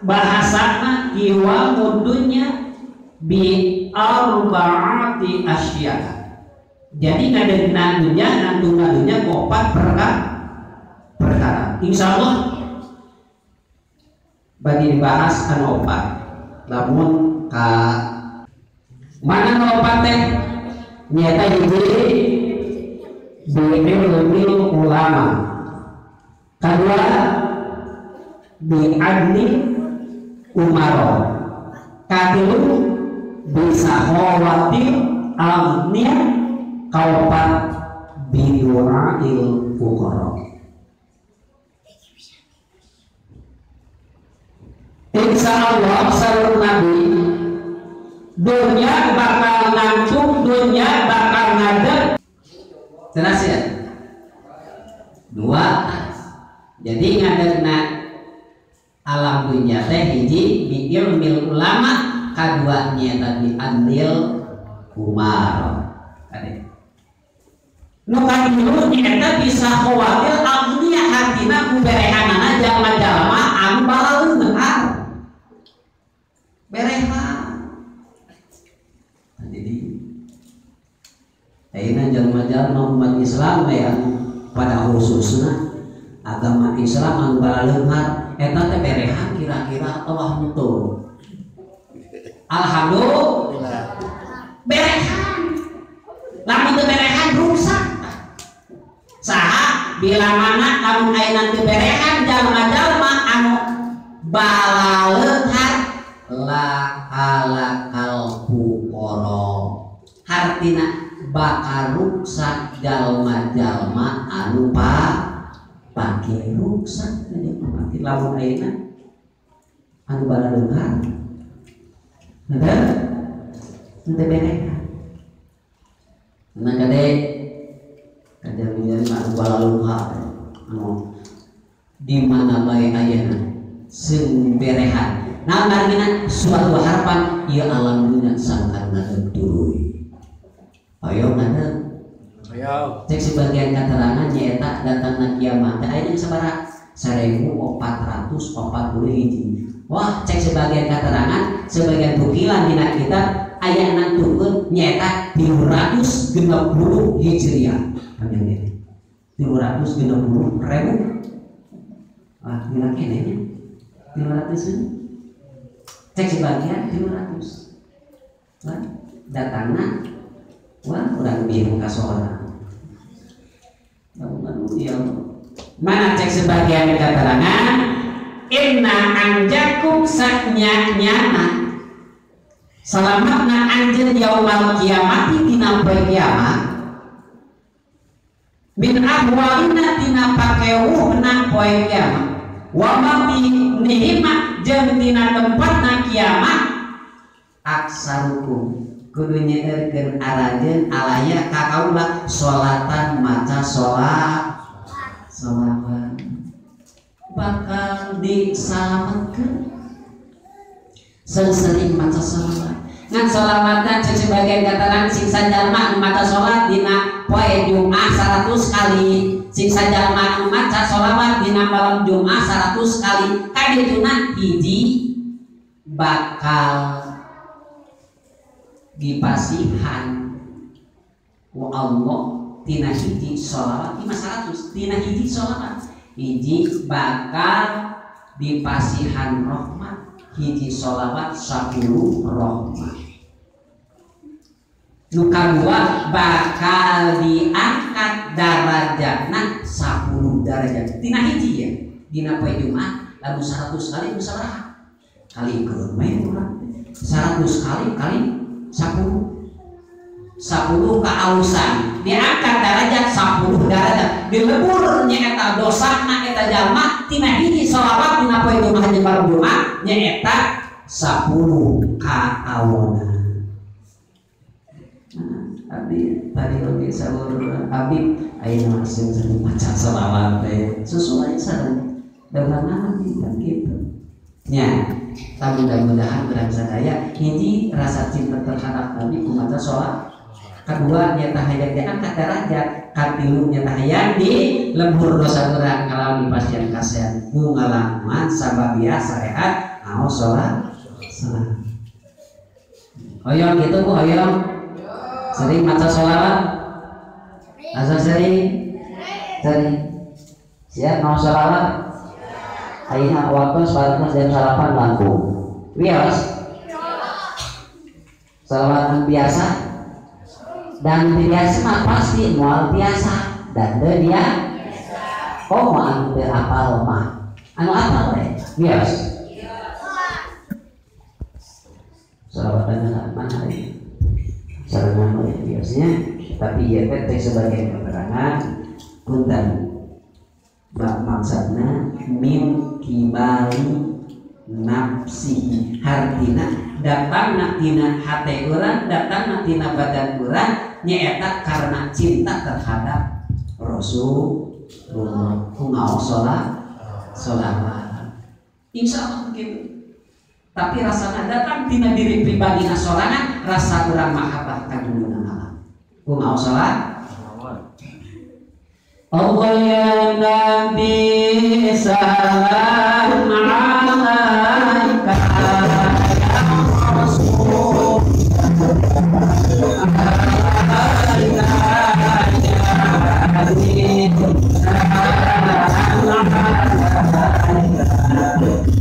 bahasana iwa mudunya bi arba'ati asya. Jadi ngadegna dunya nandungan dunya opat perkara. Insyaallah bagi dibahas anu opat. Lamun ka mana opat teh nyata hiji bi'ilmil ulama, kedua bi'adli umaro, katilu bisahawatil agniya, kaopat bidura'il fuqara. Insyaallah saur Nabi dunia bakal ngantuk, dunia bakal ngadeg. Jelas ya? Dua. Jadi ngadegna alam dunia teh hiji bi ilmil ulama, kadua nyata bi andil umar. Kade. Nu kadieu nyata bisa khawatir agniya hatina ku berehanana jalma-jalma anu balaeun berehan. Jadi ayeuna jalma-jalma umat Islam yang pada khususna agama Islam anu balaeunghar eta teh berehan kira-kira Allah mutu. Alhamdulillah. Berehan. Lamun teu berehan rusak. Saha bila mana lamun ayeuna teu berehan jalma-jalma anu balaeunghar la alakal fuqara, hartina bakal ruksak jalma-jalma anu pake ruksak. Jadi pake lamun ayeuna anu balaeunghar ada henteu berehan. Nah kade menjadi anu balaeunghar anu di mana bae ayeuna seung berehan. Nah margina suatu harapan ya alam dunia sangkan ngadeg tuluy. Ayo ngadeg. Ayo. Cek sebagian keterangan nyaeta datangna kiamat teh aya sabaraha? 1441. Wah, cek sebagian keterangan, sebagian bukilan dina kitab aya nantukeun nyaeta 360 Hijriah. Panjang ini. 360 ribu. Ah, gila kene nya. 300. Cek sebagian 300. Wah, datangna wah urang bingung ka sorangan. Mana cek sebagian keterangan inna anjakum saknya-nyana selamatna anjeun yaumal kiamati dina poe kiamat min ahwalina dina pakeuhna poe kiamat wa ma nihima jeung dina tempatna kiamat aksarukum kudu nyeurkeun arajeun alaya ka kaula sholatan maca sholawat bakal disalamatkeun sering maca sholawat. Ngan sholawatna cek sebagian keterangan siksa jalma maca sholat dina poe Jumat 100 kali, siksa jalma maca sholawat dina malam Jumat 100 kali. Kadituna hiji bakal dipasihan wa Allah tina hiji sholawat 500 tina hiji sholawat hiji bakal dipasihan rahmat hiji sholawat 10 rahmat. Nu kadua bakal diangkat darajatna 10 derajat tina hiji ya dina poe Jumat lalu 100 kali musabaraha kali keun we urang 100 kali 10 keausan diangkat derajat 10 derajat dilebur nyaeta dosana eta jalma tina hiji sholawat dina poe Jumat jeung malam Jumat nyaeta 10 kaawona. Abdi tadi lagi saur abdi ayeuna masih sering maca sholawat teh sesuai sareng dengan abdi kan gitu nya. Mudah-mudahan berang sadaya hiji rasa cinta terhadap Nabi ku maca sholat Kedua nyata hayang diangkat derajat. Katilu nyata hayang di lembur dosa urang kalau dipasien kasihan ngalaman sababia syariat mau sholat. Hoyong gitu Bu, hoyong sering maca sholawat asa sering siap mau sholawat. Ayeuna waktu salat jam 8 langkung wios sholawat biasa dan biasa mah pasti moal biasa dan dia mau anu teu apal mah anu apal teh wios sholawatan mana ini sarangan biasanya tapi ya teh sebagai keterangan punten maksudna min kibali nafsi hartina datang nak tina hati urang datang nak tina badan urang nyaeta karena cinta terhadap Rasulullah kumaha sholawat insya Allah begitu. Tapi rasanya datang tina diri pribadi sorangan rasa urang mahabbah ka dunia alam kumaha sholat. Allah ya Nabi salam alaika ya Rasul alaika ya Nabi salam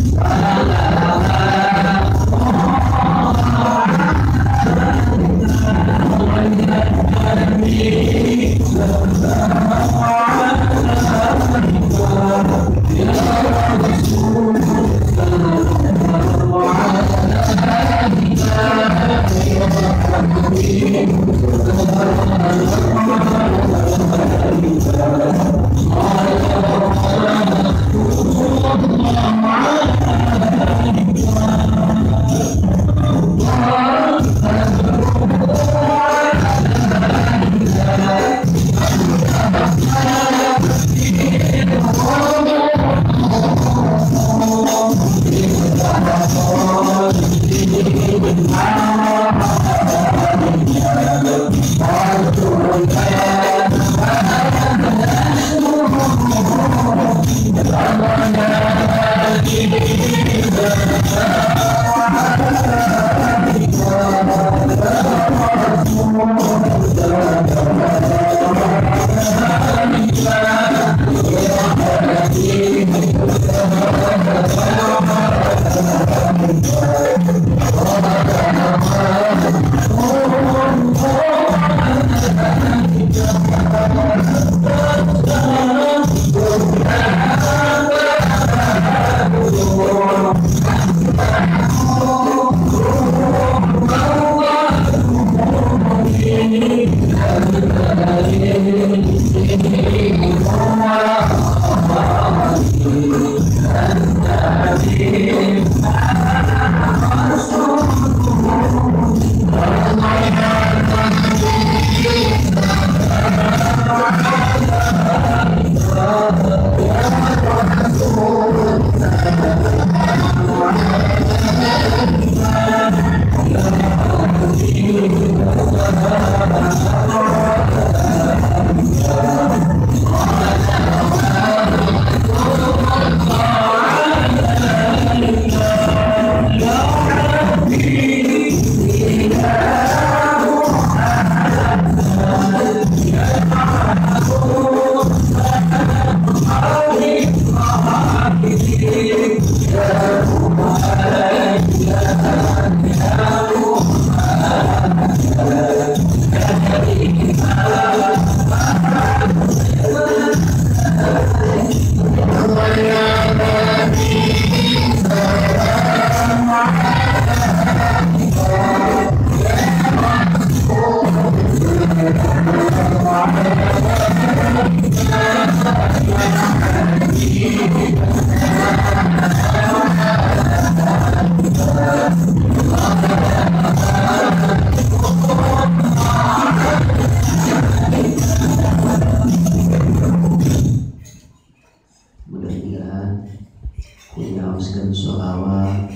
Kuyaoskeun sholawat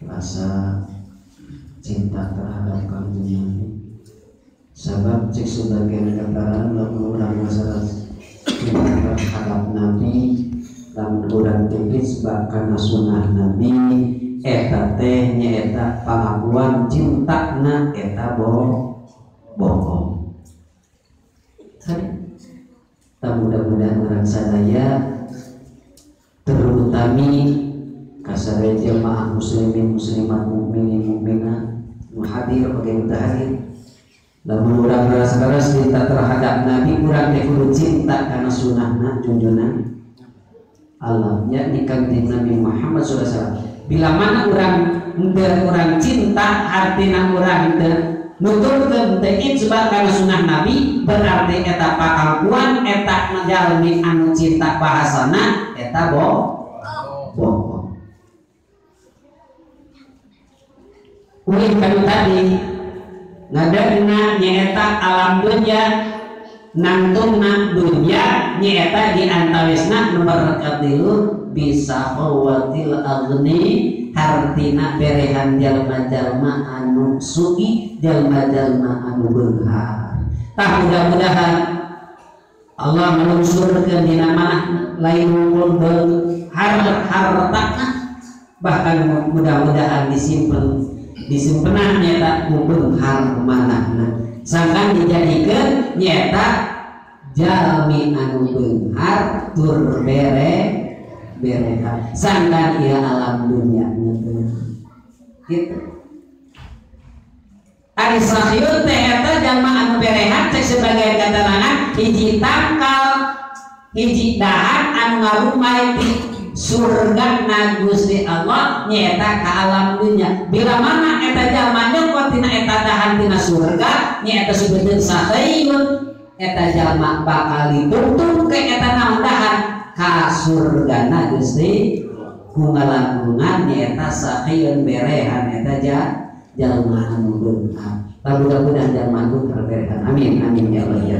rasa cinta terhadap Kanjeng Nabi Sabab cek sebagian kataran lamun urang masalah hadap Nabi lamun urang teh sebab kana sunnah Nabi eta teh nyaeta pangakuan cintana eta bohong. Tak mudah-mudahan orang sadaya terutami kasare jamaah muslimin muslimat mukminin mukminat hadir bagi hadir. Lamun urang keras-keras cinta terhadap Nabi, urang teh kudu cinta karena sunnahna junjungan Allah, yakni kanjeng Nabi Muhammad SAW. Bila mana urang cinta, artina urang nuturkeun teh sebab karena sunnah Nabi, berarti eta pakalkuan, eta ngajalmi anu cinta bahasana, eta bohong. Ulin kanu tadi ngadarna nyaeta alam dunya nangtungna dunya nyaeta di antawisna nomor katilu bisa qawatil agni hartina berehan jalma-jalma anu sugi jalma-jalma anu beunghar. Tah mudah-mudahan Allah menunsurkeun dina manah lain pun hartana bahkan mudah-mudahan disimpenan nyata mumpung hal manahna sangkan dijadikan nyata jalmi anu beunghar tur berehan sangkan ieu alam dunya gitu. Ari sahyun teh eta jalma anu berehan cek sebagai keterangan hiji tangkal hiji dahan anu ngarumai di surga na Gusti Allah nyata ka alam dunya. Bila mana eta jalma nyokot tina eta dahan tina surga nyata subedeun sahayeun eta jalma bakal dituntun ke eta naon dahan ka surga na Gusti kungalangkungan nyata sahayeun berehan eta jalma anu beunghar. Mudah-mudahan jalma anu terberehan. Amin amin ya Allah ya